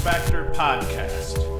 LaxFactor podcast.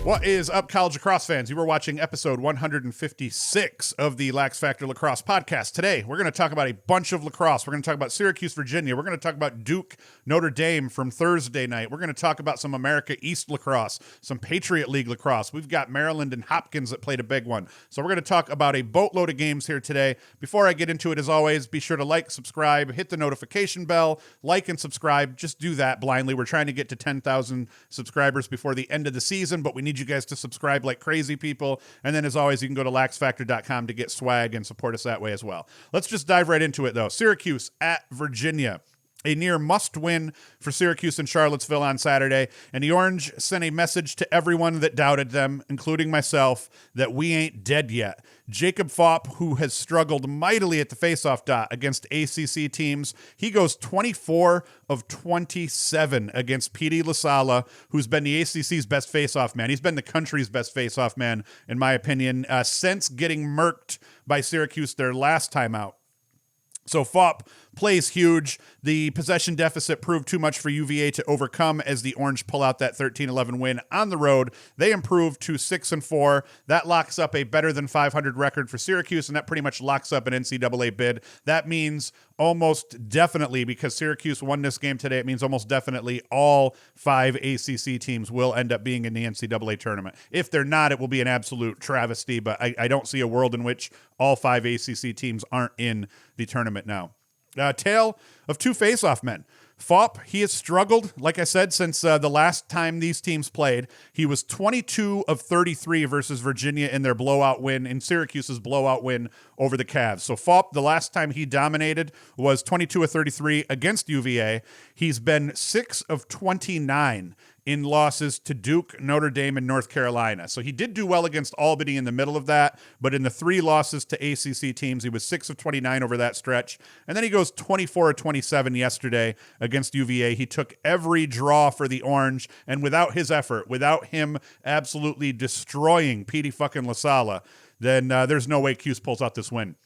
What is up, college lacrosse fans? You were watching episode 156 of the LaxFactor Lacrosse podcast. Today, we're going to talk about a bunch of lacrosse. We're going to talk about Syracuse, Virginia. We're going to talk about Duke, Notre Dame from Thursday night. We're going to talk about some America East lacrosse, some Patriot League lacrosse. We've got Maryland and Hopkins that played a big one. So we're going to talk about a boatload of games here today. Before I get into it, as always, be sure to like, subscribe, hit the notification bell, like and subscribe. Just do that blindly. We're trying to get to 10,000 subscribers before the end of the season, but we need you guys to subscribe like crazy people. And then, as always, you can go to LaxFactor.com to get swag and support us that way as well. Let's just dive right into it, though. Syracuse at Virginia. A near must-win for Syracuse and Charlottesville on Saturday, and the Orange sent a message to everyone that doubted them, including myself, that we ain't dead yet. Jakob Phaup, who has struggled mightily at the faceoff dot against ACC teams, he goes 24 of 27 against Petey LaSalla, who's been the ACC's best faceoff man. He's been the country's best faceoff man, in my opinion, since getting merked by Syracuse their last time out. So Phaup plays huge. The possession deficit proved too much for UVA to overcome as the Orange pull out that 13-11 win on the road. They improved to 6-4. That locks up a better than 500 record for Syracuse, and that pretty much locks up an NCAA bid. That means almost definitely, because Syracuse won this game today, it means almost definitely all 5 ACC teams will end up being in the NCAA tournament. If they're not, it will be an absolute travesty, but I don't see a world in which all 5 ACC teams aren't in the tournament now. Tale of two face-off men. Phaup, he has struggled, like I said, since the last time these teams played. He was 22 of 33 versus Virginia in their blowout win, in Syracuse's blowout win over the Cavs. So Phaup, the last time he dominated was 22 of 33 against UVA. He's been 6 of 29 in losses to Duke, Notre Dame, and North Carolina. So he did do well against Albany in the middle of that, but in the 3 losses to ACC teams, he was 6 of 29 over that stretch. And then he goes 24 of 27 yesterday against UVA. He took every draw for the Orange, and without his effort, without him absolutely destroying Petey fucking LaSalla, then there's no way Cuse pulls out this win.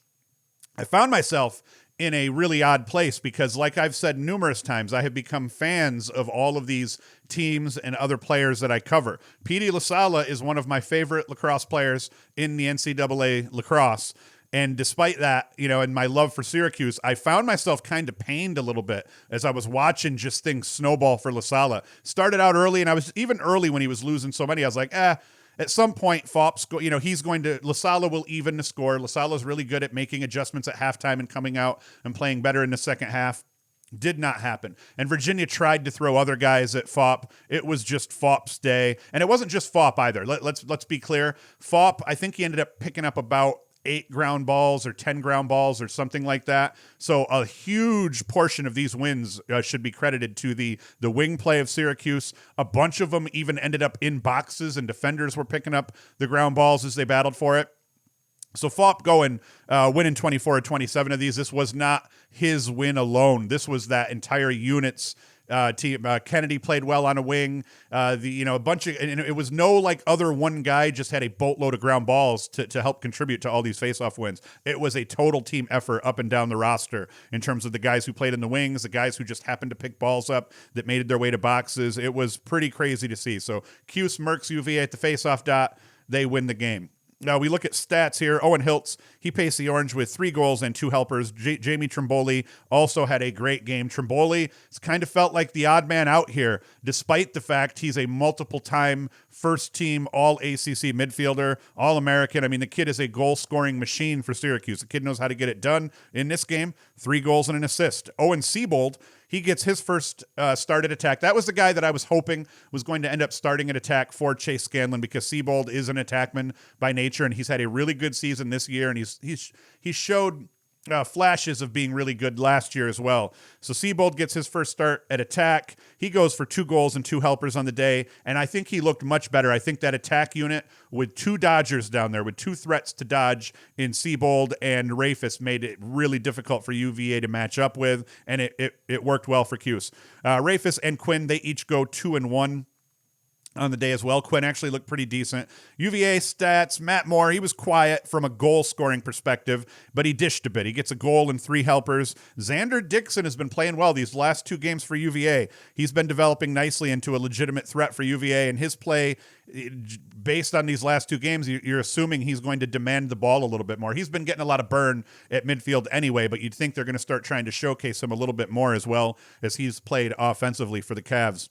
I found myself in a really odd place because, like I've said numerous times, I have become fans of all of these teams and other players that I cover. Petey LaSalla is one of my favorite lacrosse players in the NCAA lacrosse. And despite that, and my love for Syracuse, I found myself kind of pained a little bit as I was watching just things snowball for LaSalla. Started out early, and I was even early when he was losing so many. I was like, at some point, Phaup's, he's going to, LaSalla will even the score. LaSalla's really good at making adjustments at halftime and coming out and playing better in the second half. Did not happen. And Virginia tried to throw other guys at Phaup. It was just Phaup's day. And it wasn't just Phaup either. Let's be clear. Phaup, I think he ended up picking up about 8 ground balls or 10 ground balls or something like that. So a huge portion of these wins should be credited to the wing play of Syracuse. A bunch of them even ended up in boxes, and defenders were picking up the ground balls as they battled for it. So Phaup winning 24 or 27 of these. This was not his win alone. This was that entire unit's team. Kennedy played well on a wing. A bunch of, and it was no like other one guy just had a boatload of ground balls to help contribute to all these faceoff wins. It was a total team effort up and down the roster in terms of the guys who played in the wings, the guys who just happened to pick balls up that made their way to boxes. It was pretty crazy to see. So Cuse merks UVA at the faceoff dot. They win the game. Now, we look at stats here. Owen Hiltz, he paced the Orange with 3 goals and 2 helpers. Jamie Trimboli also had a great game. Trimboli kind of felt like the odd man out here, despite the fact he's a multiple-time first-team All-ACC midfielder, All-American. I mean, the kid is a goal-scoring machine for Syracuse. The kid knows how to get it done in this game. 3 goals and an assist. Owen Siebold, he gets his first start at attack. That was the guy that I was hoping was going to end up starting at attack for Chase Scanlon, because Siebold is an attackman by nature, and he's had a really good season this year, and he showed flashes of being really good last year as well. So Siebold gets his first start at attack. He goes for 2 goals and 2 helpers on the day, and I think he looked much better. I think that attack unit with 2 dodgers down there, with 2 threats to dodge in Siebold and Rafis, made it really difficult for UVA to match up with, and it worked well for Cuse. Rafis and Quinn, they each go 2-1. on the day as well. Quinn actually looked pretty decent. UVA stats, Matt Moore, he was quiet from a goal scoring perspective, but he dished a bit. He gets a goal and 3 helpers. Xander Dixon has been playing well these last 2 games for UVA. He's been developing nicely into a legitimate threat for UVA, and his play, based on these last 2 games, you're assuming he's going to demand the ball a little bit more. He's been getting a lot of burn at midfield anyway, but you'd think they're going to start trying to showcase him a little bit more as well as he's played offensively for the Cavs.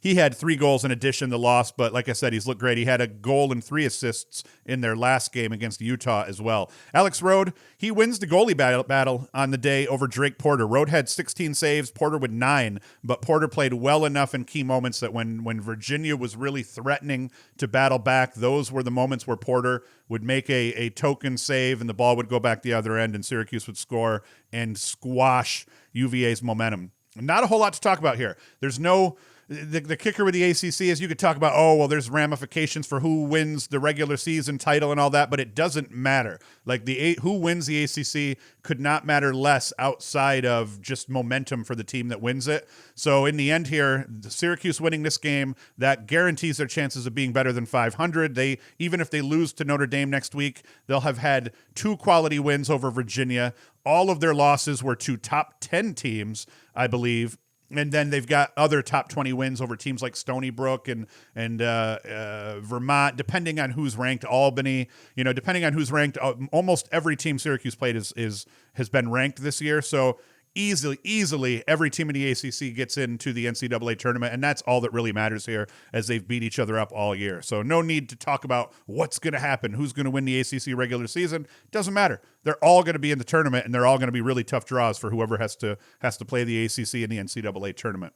He had 3 goals in addition to loss, but like I said, he's looked great. He had a goal and 3 assists in their last game against Utah as well. Alex Rode, he wins the goalie battle on the day over Drake Porter. Rode had 16 saves, Porter with 9, but Porter played well enough in key moments that when Virginia was really threatening to battle back, those were the moments where Porter would make a token save and the ball would go back the other end and Syracuse would score and squash UVA's momentum. Not a whole lot to talk about here. There's no the kicker with the ACC is you could talk about, oh, well, there's ramifications for who wins the regular season title and all that, but it doesn't matter. Like who wins the ACC could not matter less outside of just momentum for the team that wins it. So in the end here, Syracuse winning this game, that guarantees their chances of being better than 500. Even if they lose to Notre Dame next week, they'll have had 2 quality wins over Virginia. All of their losses were to top 10 teams, I believe. And then they've got other top 20 wins over teams like Stony Brook and Vermont, depending on who's ranked. Albany, depending on who's ranked. Almost every team Syracuse played has been ranked this year. So easily every team in the ACC gets into the NCAA tournament, and that's all that really matters here as they've beat each other up all year. So no need to talk about what's going to happen, who's going to win the ACC regular season. Doesn't matter. They're all going to be in the tournament, and they're all going to be really tough draws for whoever has to play the ACC in the NCAA tournament.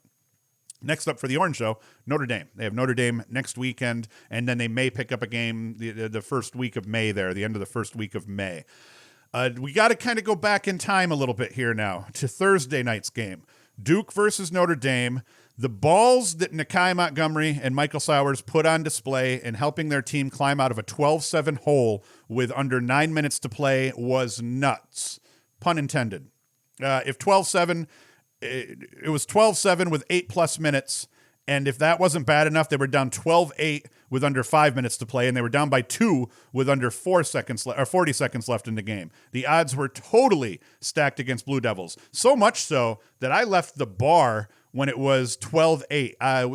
Next up for the Orange Show, Notre Dame. They have Notre Dame next weekend, and then they may pick up a game the first week of May there, the end of the first week of May. We got to kind of go back in time a little bit here now to Thursday night's game. Duke versus Notre Dame. The balls that Nakeie Montgomery and Michael Sowers put on display in helping their team climb out of a 12-7 hole with under 9 minutes to play was nuts. Pun intended. If 12-7, it was 12-7 with 8+ minutes. And if that wasn't bad enough, they were down 12-8 with under 5 minutes to play, and they were down by 2 with under 40 seconds left in the game. The odds were totally stacked against Blue Devils, so much so that I left the bar when it was 12-8.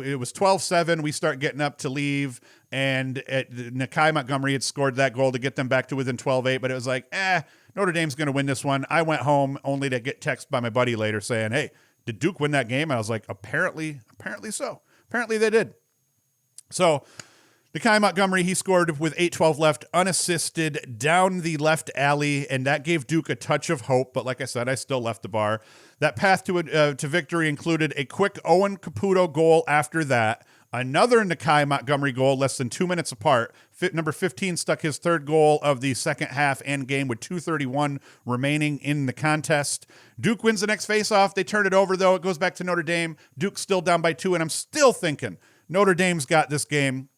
It was 12-7. We start getting up to leave, and Nakeie Montgomery had scored that goal to get them back to within 12-8, but it was like, Notre Dame's going to win this one. I went home only to get texted by my buddy later saying, hey, did Duke win that game? And I was like, apparently so. Apparently they did. So Nakeie Montgomery, he scored with 8:12 left, unassisted, down the left alley, and that gave Duke a touch of hope. But like I said, I still left the bar. That path to victory included a quick Owen Caputo goal after that, another Nakeie Montgomery goal less than 2 minutes apart. Number 15 stuck his 3rd goal of the second half and game with 2:31 remaining in the contest. Duke wins the next faceoff. They turn it over, though. It goes back to Notre Dame. Duke's still down by 2, and I'm still thinking Notre Dame's got this game.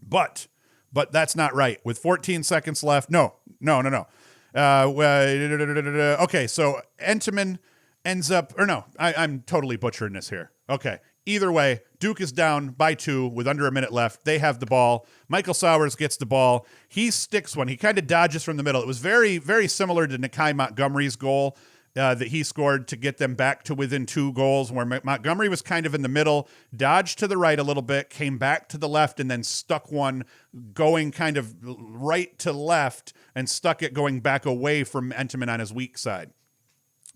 But that's not right. With 14 seconds left. No. Okay, so Entenmann ends up, or no, I'm totally butchering this here. Okay. Either way, Duke is down by 2 with under a minute left. They have the ball. Michael Sowers gets the ball. He sticks one. He kind of dodges from the middle. It was very, very similar to Nakeie Montgomery's goal that he scored to get them back to within 2 goals, where Montgomery was kind of in the middle, dodged to the right a little bit, came back to the left, and then stuck one going kind of right to left and stuck it going back away from Entenmann on his weak side.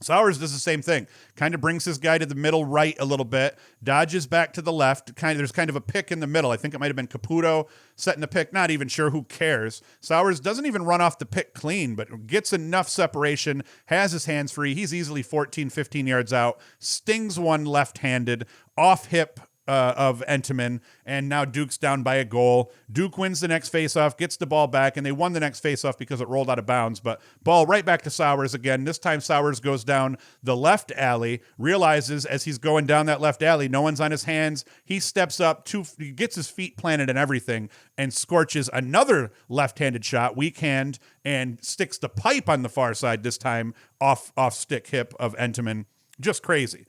Sowers does the same thing, kind of brings his guy to the middle right a little bit, dodges back to the left. There's kind of a pick in the middle. I think it might have been Caputo setting the pick. Not even sure. Who cares? Sowers doesn't even run off the pick clean, but gets enough separation, has his hands free. He's easily 14, 15 yards out, stings one left-handed, off hip of Entenmann, and now Duke's down by a goal. Duke wins the next faceoff, gets the ball back, and they won the next faceoff because it rolled out of bounds, but ball right back to Sowers again. This time Sowers goes down the left alley, realizes as he's going down that left alley, no one's on his hands. He steps up, he gets his feet planted and everything, and scorches another left-handed shot, weak hand, and sticks the pipe on the far side, this time off stick hip of Entenmann. Just crazy.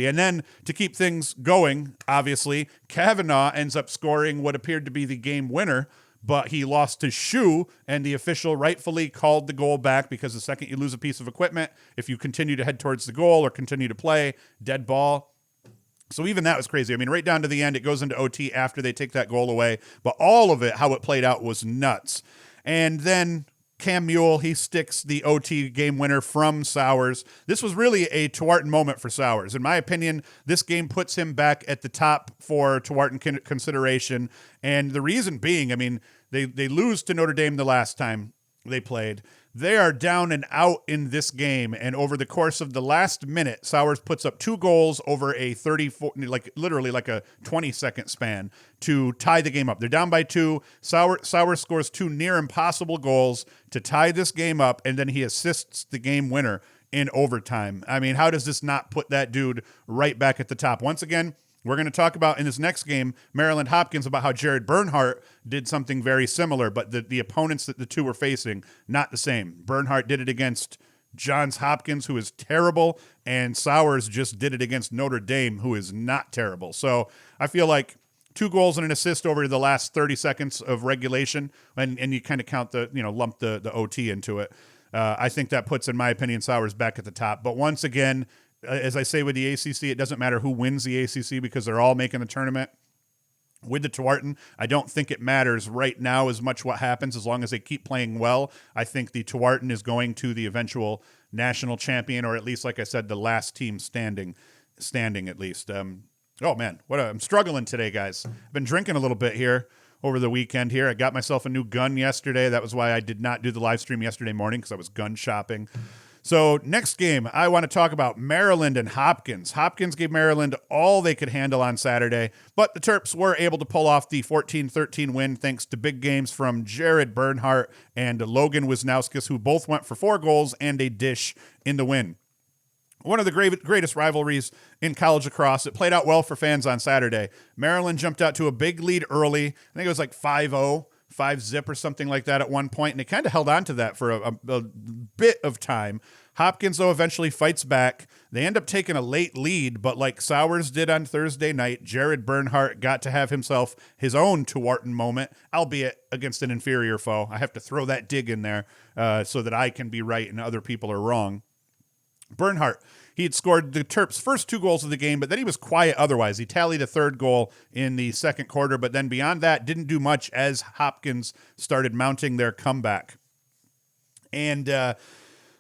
And then to keep things going, obviously, Kavanaugh ends up scoring what appeared to be the game winner, but he lost his shoe, and the official rightfully called the goal back because the second you lose a piece of equipment, if you continue to head towards the goal or continue to play, dead ball. So even that was crazy. I mean, right down to the end, it goes into OT after they take that goal away, but all of it, how it played out, was nuts. And then Cam Mule, he sticks the OT game winner from Sowers. This was really a Tewaaraton moment for Sowers. In my opinion, this game puts him back at the top for Tewaaraton consideration. And the reason being, I mean, they lose to Notre Dame the last time they played. They are down and out in this game. And over the course of the last minute, Sowers puts up 2 goals over a 34, literally like a 20-second span to tie the game up. They're down by 2. Sowers scores 2 near impossible goals to tie this game up, and then he assists the game winner in overtime. I mean, how does this not put that dude right back at the top? Once again, we're going to talk about in this next game, Maryland Hopkins, about how Jared Bernhardt did something very similar, but the opponents that the two were facing, not the same. Bernhardt did it against Johns Hopkins, who is terrible, and Sowers just did it against Notre Dame, who is not terrible. So I feel like 2 goals and an assist over the last 30 seconds of regulation, and you kind of count lump the OT into it. I think that puts, in my opinion, Sowers back at the top. But once again, as I say with the ACC, it doesn't matter who wins the ACC because they're all making the tournament. With the Tewaaraton, I don't think it matters right now as much what happens as long as they keep playing well. I think the Tewaaraton is going to the eventual national champion, or at least, like I said, the last team standing at least. Oh, man, I'm struggling today, guys. I've been drinking a little bit here over the weekend here. I got myself a new gun yesterday. That was why I did not do the live stream yesterday morning, because I was gun shopping. So next game, I want to talk about Maryland and Hopkins. Hopkins gave Maryland all they could handle on Saturday, but the Terps were able to pull off the 14-13 win thanks to big games from Jared Bernhardt and Logan Wisnauskas, who both went for 4 goals and a dish in the win. One of the greatest rivalries in college lacrosse. It played out well for fans on Saturday. Maryland jumped out to a big lead early. I think it was like 5-0. 5-zip or something like that at one point, and they kind of held on to that for a bit of time. Hopkins, though, eventually fights back. They end up taking a late lead, but like Sowers did on Thursday night, Jared Bernhardt got to have himself his own Tewaaraton moment, albeit against an inferior foe. I have to throw that dig in there so that I can be right and other people are wrong. Bernhardt, he had scored the Terps' first 2 goals of the game, but then he was quiet otherwise. He tallied a 3rd goal in the second quarter, but then beyond that, didn't do much as Hopkins started mounting their comeback. And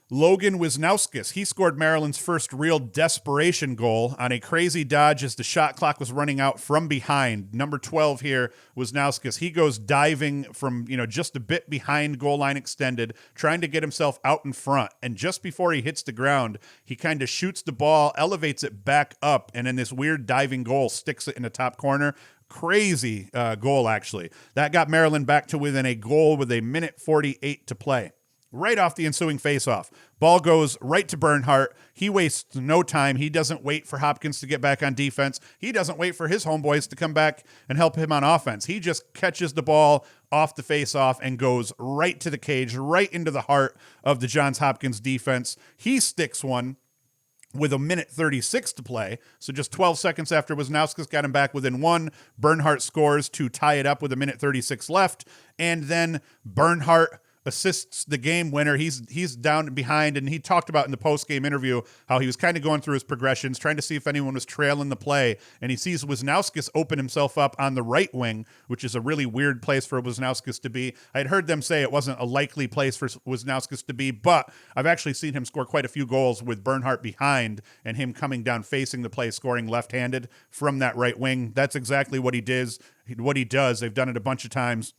Logan Wisnauskas, he scored Maryland's first real desperation goal on a crazy dodge as the shot clock was running out from behind. Number 12 here, Wisnauskas, he goes diving from, just a bit behind goal line extended, trying to get himself out in front. And just before he hits the ground, he kind of shoots the ball, elevates it back up, and in this weird diving goal, sticks it in the top corner. Crazy goal, actually. That got Maryland back to within a goal with a minute 48 to play. Right off the ensuing faceoff. Ball goes right to Bernhardt. He wastes no time. He doesn't wait for Hopkins to get back on defense. He doesn't wait for his homeboys to come back and help him on offense. He just catches the ball off the faceoff and goes right to the cage, right into the heart of the Johns Hopkins defense. He sticks one with a minute 36 to play. So just 12 seconds after Wisnauskas got him back within 1, Bernhardt scores to tie it up with a minute 36 left. And then Bernhardt assists the game winner. He's down behind, and he talked about in the post-game interview how he was kind of going through his progressions, trying to see if anyone was trailing the play, and he sees Wisnauskas open himself up on the right wing, which is a really weird place for Wisnauskas to be. I had heard them say it wasn't a likely place for Wisnauskas to be, but I've actually seen him score quite a few goals with Bernhardt behind and him coming down facing the play, scoring left-handed from that right wing. That's exactly what he does. They've done it a bunch of times,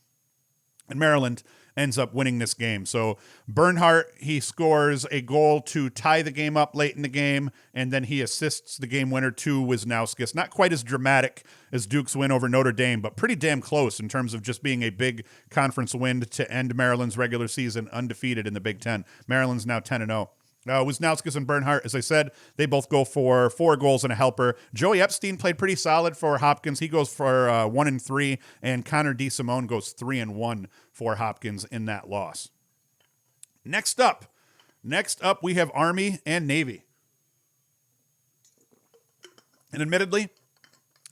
and Maryland ends up winning this game. So Bernhardt, he scores a goal to tie the game up late in the game, and then he assists the game winner to Wisnauskas. Not quite as dramatic as Duke's win over Notre Dame, but pretty damn close in terms of just being a big conference win to end Maryland's regular season undefeated in the Big Ten. Maryland's now 10-0. Wisnauskas and Bernhardt, as I said, they both go for 4 goals and a helper. Joey Epstein played pretty solid for Hopkins. He goes for 1-3, and Connor DeSimone goes 3-1 for Hopkins in that loss. Next up, we have Army and Navy. And admittedly,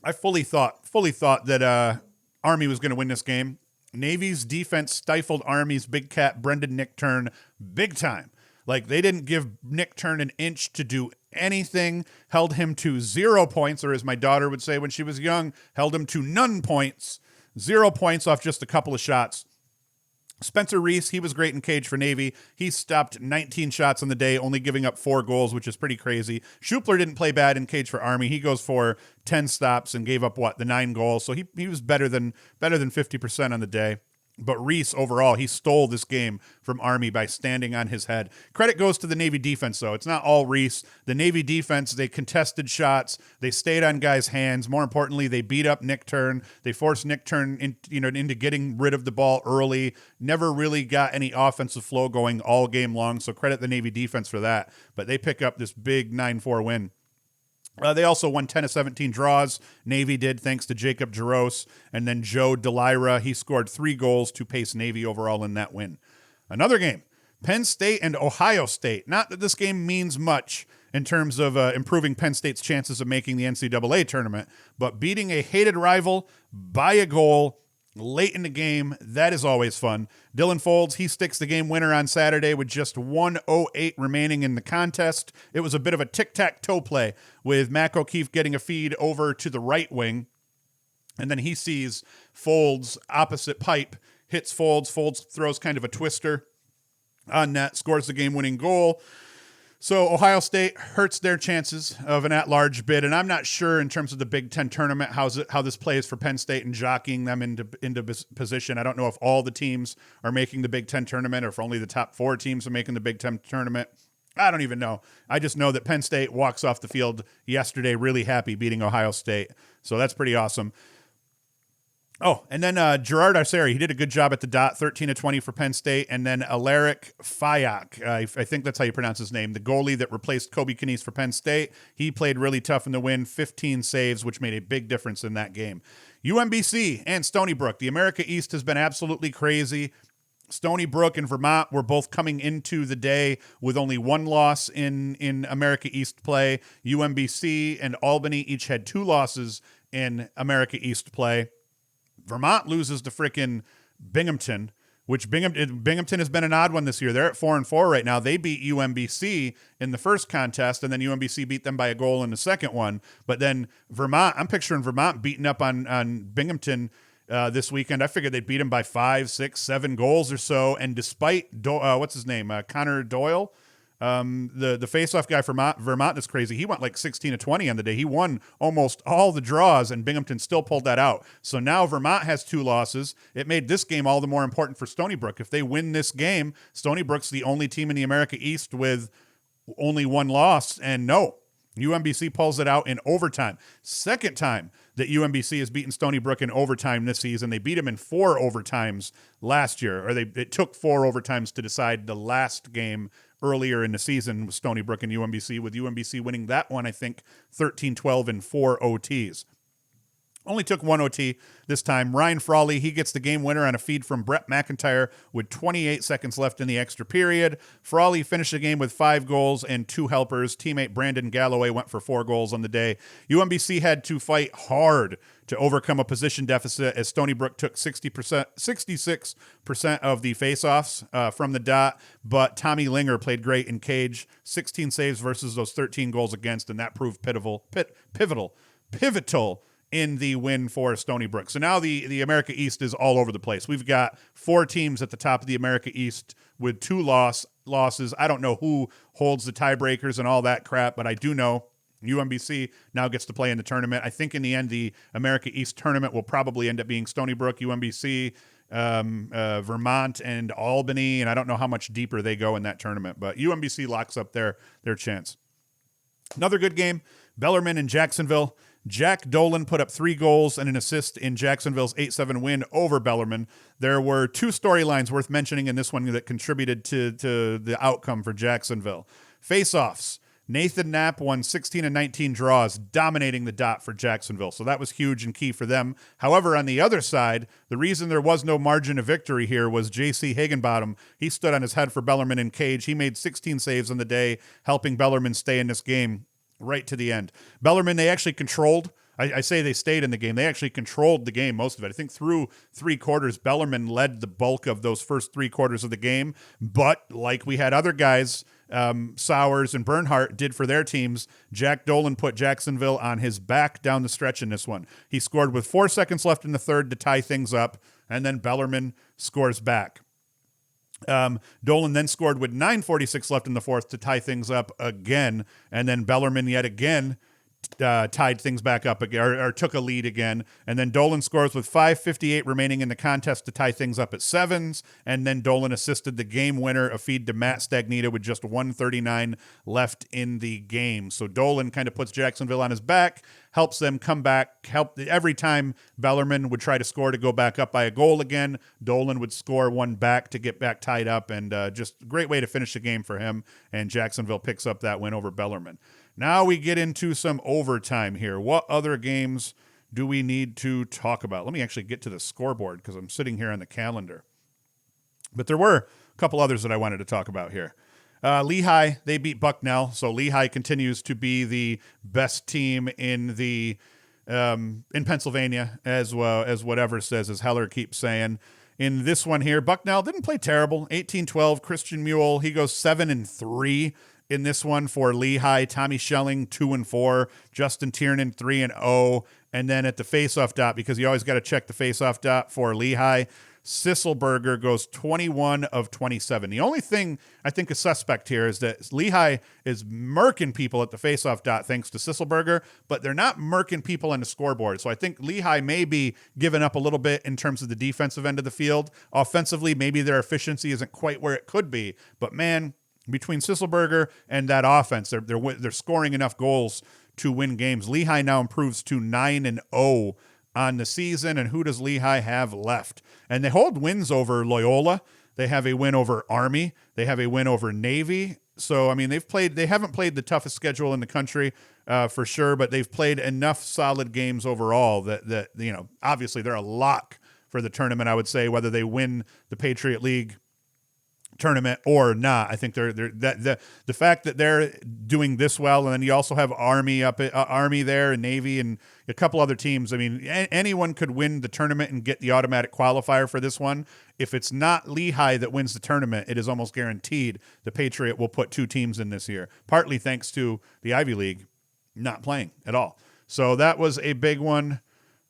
I fully thought that Army was going to win this game. Navy's defense stifled Army's big cat Brendan Nichtern big time. Like, they didn't give Nichtern an inch to do anything, held him to 0 points, or as my daughter would say when she was young, held him to none points. 0 points off just a couple of shots. Spencer Reese, he was great in cage for Navy. He stopped 19 shots on the day, only giving up 4 goals, which is pretty crazy. Schupler didn't play bad in cage for Army. He goes for 10 stops and gave up, the 9 goals. So he was better than 50% on the day. But Reese, overall, he stole this game from Army by standing on his head. Credit goes to the Navy defense, though. It's not all Reese. The Navy defense, they contested shots. They stayed on guys' hands. More importantly, they beat up Nichtern. They forced Nichtern into getting rid of the ball early. Never really got any offensive flow going all game long, so credit the Navy defense for that. But they pick up this big 9-4 win. They also won 10 of 17 draws. Navy did, thanks to Jacob Jaros. And then Joe Delira, he scored 3 goals to pace Navy overall in that win. Another game, Penn State and Ohio State. Not that this game means much in terms of improving Penn State's chances of making the NCAA tournament, but beating a hated rival by a goal late in the game, that is always fun. Dylan Folds, he sticks the game winner on Saturday with just 1:08 remaining in the contest. It was a bit of a tic-tac-toe play with Mac O'Keefe getting a feed over to the right wing, and then he sees Folds opposite pipe, hits Folds. Folds throws kind of a twister on net, scores the game-winning goal. So Ohio State hurts their chances of an at-large bid, and I'm not sure in terms of the Big Ten tournament how this plays for Penn State and jockeying them into position. I don't know if all the teams are making the Big Ten tournament or if only the top 4 teams are making the Big Ten tournament. I don't even know. I just know that Penn State walks off the field yesterday really happy beating Ohio State, so that's pretty awesome. Oh, and then Gerard Arceri, he did a good job at the dot, 13 of 20 for Penn State. And then Alaric Fayak, I think that's how you pronounce his name, the goalie that replaced Kobe Knies for Penn State. He played really tough in the win, 15 saves, which made a big difference in that game. UMBC and Stony Brook. The America East has been absolutely crazy. Stony Brook and Vermont were both coming into the day with only 1 loss in America East play. UMBC and Albany each had 2 losses in America East play. Vermont loses to frickin' Binghamton, which Binghamton has been an odd one this year. They're at 4-4 right now. They beat UMBC in the first contest, and then UMBC beat them by a goal in the second one. But then Vermont, I'm picturing Vermont beating up on Binghamton this weekend. I figured they'd beat them by 5, 6, 7 goals or so. And despite, what's his name, Connor Doyle, the face-off guy for Vermont is crazy. He went like 16 of 20 on the day. He won almost all the draws, and Binghamton still pulled that out. So now Vermont has 2 losses. It made this game all the more important for Stony Brook. If they win this game, Stony Brook's the only team in the America East with only 1 loss. And no, UMBC pulls it out in overtime. Second time that UMBC has beaten Stony Brook in overtime this season. They beat them in 4 overtimes last year, or it took 4 overtimes to decide the last game earlier in the season with Stony Brook and UMBC, with UMBC winning that one, I think, 13-12 in 4 OTs. Only took 1 OT this time. Ryan Frawley, he gets the game winner on a feed from Brett McIntyre with 28 seconds left in the extra period. Frawley finished the game with 5 goals and 2 helpers. Teammate Brandon Galloway went for 4 goals on the day. UMBC had to fight hard to overcome a position deficit as Stony Brook took 66% of the faceoffs from the dot, but Tommy Linger played great in cage, 16 saves versus those 13 goals against, and that proved pivotal in the win for Stony Brook. So now the America East is all over the place. We've got 4 teams at the top of the America East with 2 losses. I don't know who holds the tiebreakers and all that crap, but I do know UMBC now gets to play in the tournament. I think in the end, the America East tournament will probably end up being Stony Brook, UMBC, Vermont, and Albany, and I don't know how much deeper they go in that tournament, but UMBC locks up their chance. Another good game, Bellarmine and Jacksonville. Jack Dolan put up 3 goals and an assist in Jacksonville's 8-7 win over Bellarmine. There were 2 storylines worth mentioning in this one that contributed to the outcome for Jacksonville. Face-offs. Nathan Knapp won 16 of 19 draws, dominating the dot for Jacksonville. So that was huge and key for them. However, on the other side, the reason there was no margin of victory here was J.C. Higginbottom. He stood on his head for Bellarmine in cage. He made 16 saves on the day, helping Bellarmine stay in this game. right to the end. Bellarmine, they actually controlled. I say they stayed in the game. They actually controlled the game, most of it. I think through 3 quarters, Bellarmine led the bulk of those first 3 quarters of the game. But like we had other guys, Sowers and Bernhardt did for their teams, Jack Dolan put Jacksonville on his back down the stretch in this one. He scored with 4 seconds left in the third to tie things up, and then Bellarmine scores back. Dolan then scored with 9:46 left in the fourth to tie things up again, and then Bellarmine yet again tied things back up again, or took a lead again, and then Dolan scores with 5:58 remaining in the contest to tie things up at 7s, and then Dolan assisted the game winner, a feed to Matt Stagnita with just 1:39 left in the game. So Dolan kind of puts Jacksonville on his back, helps them come back, every time Bellarmine would try to score to go back up by a goal again, Dolan would score one back to get back tied up, and just a great way to finish the game for him, and Jacksonville picks up that win over Bellarmine. Now we get into some overtime here. What other games do we need to talk about? Let me actually get to the scoreboard because I'm sitting here on the calendar. But there were a couple others that I wanted to talk about here. Lehigh, they beat Bucknell, so Lehigh continues to be the best team in the in Pennsylvania, as well as whatever says, as Heller keeps saying. In this one here, Bucknell didn't play terrible. 18-12, Christian Mule, he goes 7-3. In this one for Lehigh, Tommy Schelling 2-4, Justin Tiernan 3-0, and then at the faceoff dot, because you always got to check the faceoff dot for Lehigh, Sisselberger goes 21 of 27. The only thing I think is suspect here is that Lehigh is murking people at the faceoff dot thanks to Sisselberger, but they're not murking people on the scoreboard. So I think Lehigh may be giving up a little bit in terms of the defensive end of the field. Offensively, maybe their efficiency isn't quite where it could be, but man, between Sisselberger and that offense, they're scoring enough goals to win games. Lehigh now improves to 9-0 on the season, and who does Lehigh have left? And they hold wins over Loyola. They have a win over Army. They have a win over Navy. So I mean, they haven't played the toughest schedule in the country for sure, but they've played enough solid games overall that you know, obviously they're a lock for the tournament. I would say whether they win the Patriot League tournament or not. I think the fact that they're doing this well, and then you also have Army Army there and Navy and a couple other teams. I mean, anyone could win the tournament and get the automatic qualifier for this one. If it's not Lehigh that wins the tournament, it is almost guaranteed the Patriot will put 2 teams in this year, partly thanks to the Ivy League not playing at all. So that was a big one.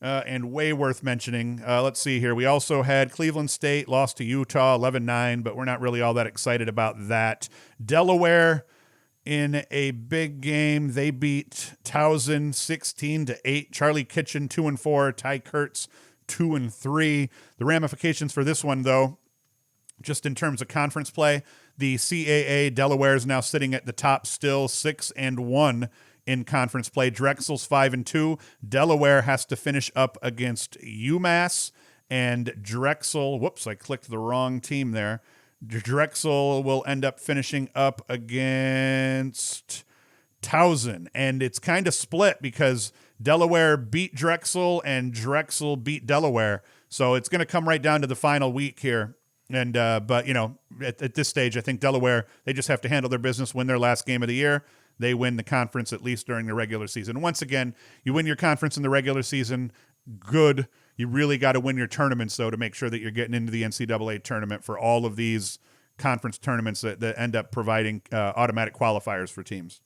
And way worth mentioning. Let's see here. We also had Cleveland State lost to Utah 11-9, but we're not really all that excited about that. Delaware in a big game. They beat Towson 16-8. Charlie Kitchen 2-4. Ty Kurtz 2-3. The ramifications for this one, though, just in terms of conference play, the CAA Delaware is now sitting at the top still, 6-1. In conference play. Drexel's 5-2. Delaware has to finish up against UMass, and Drexel, whoops, I clicked the wrong team there. Drexel will end up finishing up against Towson, and it's kind of split because Delaware beat Drexel and Drexel beat Delaware, so it's going to come right down to the final week here. And but you know, at this stage, I think Delaware, they just have to handle their business, win their last game of the year. They win the conference at least during the regular season. Once again, you win your conference in the regular season, good. You really got to win your tournaments, though, to make sure that you're getting into the NCAA tournament for all of these conference tournaments that end up providing automatic qualifiers for teams.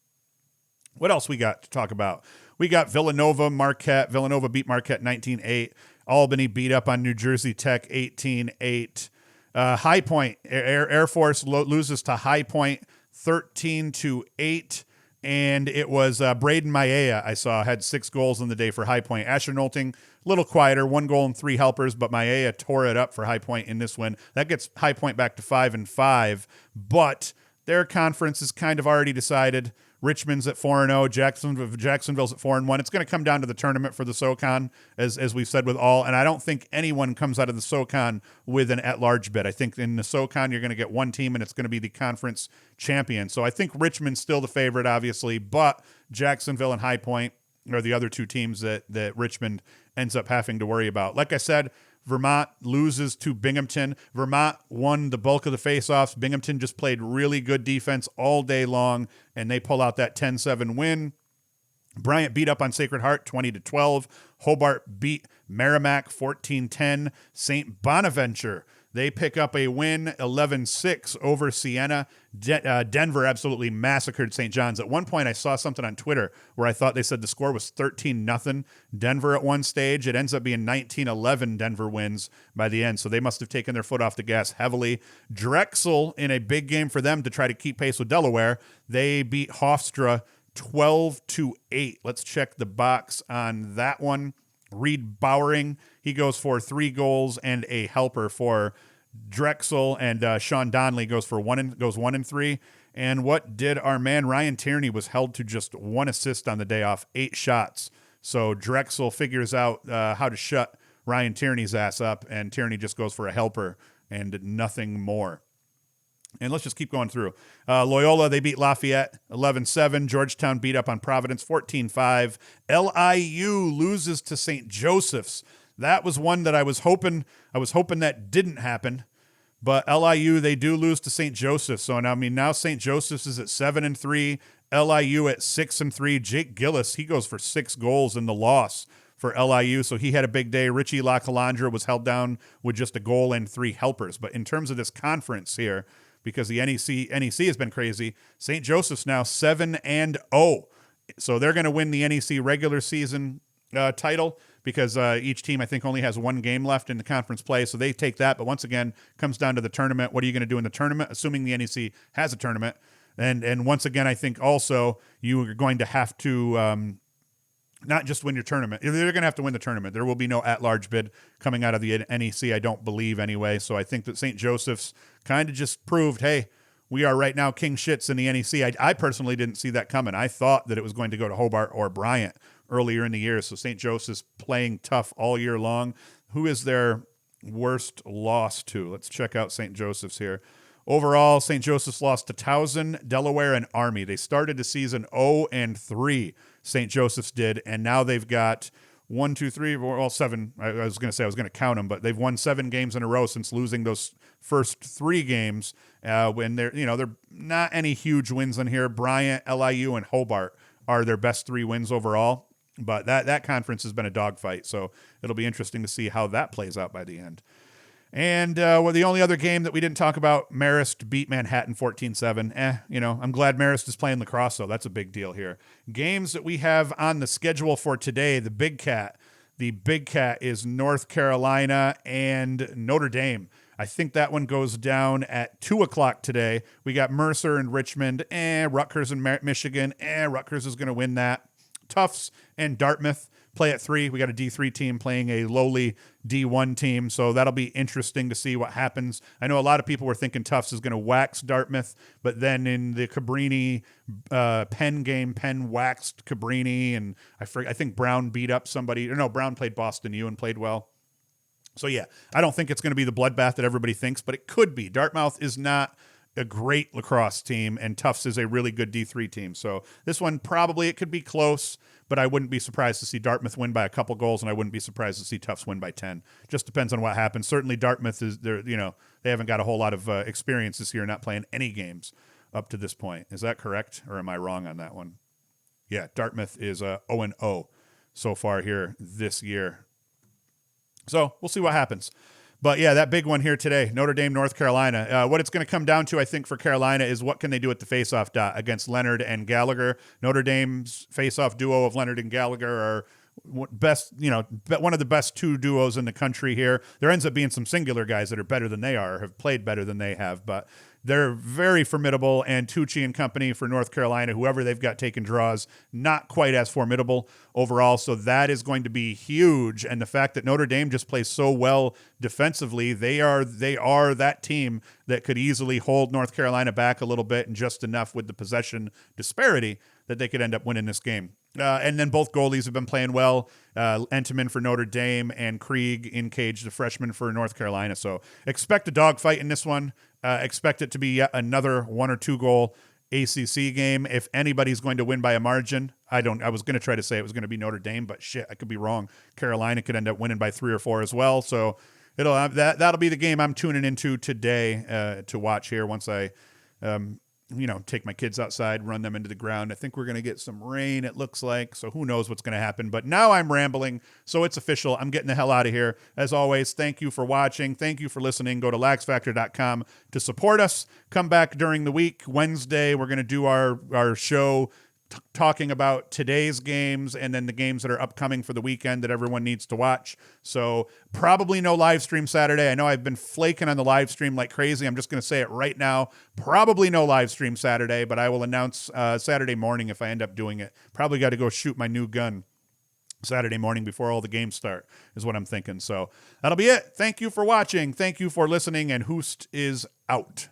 What else we got to talk about? We got Villanova, Marquette. Villanova beat Marquette 19-8. Albany beat up on New Jersey Tech 18-8. High Point, Air Force loses to High Point 13-8. And it was Braden Maia, I saw, had 6 goals in the day for High Point. Asher Nolting, a little quieter, 1 goal and 3 helpers, but Maia tore it up for High Point in this win. That gets High Point back to 5-5, but their conference is kind of already decided. Richmond's at 4-0, Jacksonville's at 4-1. It's going to come down to the tournament for the SoCon, as we've said with all, and I don't think anyone comes out of the SoCon with an at-large bid. I think in the SoCon you're going to get one team, and it's going to be the conference champion. So I think Richmond's still the favorite, obviously, but Jacksonville and High Point are the other 2 teams that Richmond ends up having to worry about. Like I said, Vermont loses to Binghamton. Vermont won the bulk of the faceoffs. Binghamton just played really good defense all day long, and they pull out that 10-7 win. Bryant beat up on Sacred Heart 20-12. Hobart beat Merrimack 14-10. St. Bonaventure, they pick up a win 11-6 over Siena. Denver absolutely massacred St. John's. At one point, I saw something on Twitter where I thought they said the score was 13-0 Denver at one stage. It ends up being 19-11 Denver wins by the end, so they must have taken their foot off the gas heavily. Drexel, in a big game for them to try to keep pace with Delaware, they beat Hofstra 12-8. Let's check the box on that one. Reed Bowering, he goes for 3 goals and a helper for Drexel, and Sean Donnelly goes 1 and 3. And what did our man Ryan Tierney was held to just 1 assist on the day off, 8 shots. So Drexel figures out how to shut Ryan Tierney's ass up, and Tierney just goes for a helper and nothing more. And let's just keep going through. Loyola, they beat Lafayette 11-7. Georgetown beat up on Providence 14-5. LIU loses to St. Joseph's. That was one that I was hoping that didn't happen. But LIU, they do lose to St. Joseph's. So now St. Joseph's is at 7-3. LIU at 6-3. Jake Gillis, he goes for 6 goals in the loss for LIU, so he had a big day. Richie LaCalandra was held down with just a goal and 3 helpers. But in terms of this conference here, because the NEC has been crazy, St. Joseph's now 7-0. So they're going to win the NEC regular season title because each team, I think, only has 1 game left in the conference play. So they take that. But once again, comes down to the tournament. What are you going to do in the tournament, assuming the NEC has a tournament? And once again, I think also you are going to have to not just win your tournament. They're going to have to win the tournament. There will be no at-large bid coming out of the NEC, I don't believe anyway. So I think that St. Joseph's kind of just proved, hey, we are right now king shits in the NEC. I personally didn't see that coming. I thought that it was going to go to Hobart or Bryant earlier in the year. So St. Joseph's playing tough all year long. Who is their worst loss to? Let's check out St. Joseph's here. Overall, St. Joseph's lost to Towson, Delaware, and Army. They started the season 0-3. St. Joseph's did, and now they've got 1, 2, 3, well, 7. I was going to count them, but they've won 7 games in a row since losing those first 3 games. When they're not any huge wins in here. Bryant, LIU, and Hobart are their best 3 wins overall. But that conference has been a dogfight, so it'll be interesting to see how that plays out by the end. And the only other game that we didn't talk about, Marist beat Manhattan 14-7. I'm glad Marist is playing lacrosse, though. That's a big deal here. Games that we have on the schedule for today, the Big Cat. The Big Cat is North Carolina and Notre Dame. I think that one goes down at 2 o'clock today. We got Mercer and Richmond, Rutgers and Michigan. Rutgers is going to win that. Tufts and Dartmouth play at 3. We got a D3 team playing a lowly D1 team, so that'll be interesting to see what happens. I know a lot of people were thinking Tufts is going to wax Dartmouth, but then in the Cabrini Penn game, Penn waxed Cabrini, and I think Brown beat up somebody. No, Brown played Boston U and played well. So yeah, I don't think it's going to be the bloodbath that everybody thinks, but it could be. Dartmouth is not a great lacrosse team, and Tufts is a really good D3 team. So this one probably, it could be close, but I wouldn't be surprised to see Dartmouth win by a couple goals, and I wouldn't be surprised to see Tufts win by 10. Just depends on what happens. Certainly Dartmouth is there. They haven't got a whole lot of experience this year, not playing any games up to this point. Is that correct, or am I wrong on that one? Yeah, Dartmouth is 0-0 so far here this year. So we'll see what happens. But yeah, that big one here today, Notre Dame, North Carolina. What it's going to come down to, I think, for Carolina is what can they do at the faceoff dot against Leonard and Gallagher. Notre Dame's faceoff duo of Leonard and Gallagher are best, one of the best 2 duos in the country here. There ends up being some singular guys that are better than they are, have played better than they have, but they're very formidable, and Tucci and company for North Carolina, whoever they've got taking draws, not quite as formidable overall. So that is going to be huge. And the fact that Notre Dame just plays so well defensively, they are that team that could easily hold North Carolina back a little bit and just enough with the possession disparity that they could end up winning this game. And then both goalies have been playing well. Entenmann for Notre Dame and Krieg in cage, the freshman for North Carolina. So expect a dogfight in this one. Expect it to be yet another 1 or 2 goal ACC game. If anybody's going to win by a margin, I was going to try to say it was going to be Notre Dame, but shit, I could be wrong. Carolina could end up winning by 3 or 4 as well. So that'll be the game I'm tuning into today to watch here once I take my kids outside, run them into the ground. I think we're going to get some rain, it looks like. So who knows what's going to happen. But now I'm rambling, so it's official. I'm getting the hell out of here. As always, thank you for watching. Thank you for listening. Go to LaxFactor.com to support us. Come back during the week. Wednesday, we're going to do our show talking about today's games and then the games that are upcoming for the weekend that everyone needs to watch. So probably no live stream Saturday. I know I've been flaking on the live stream like crazy. I'm just going to say it right now. Probably no live stream Saturday, but I will announce Saturday morning if I end up doing it. Probably got to go shoot my new gun Saturday morning before all the games start is what I'm thinking. So that'll be it. Thank you for watching. Thank you for listening, and Hoost is out.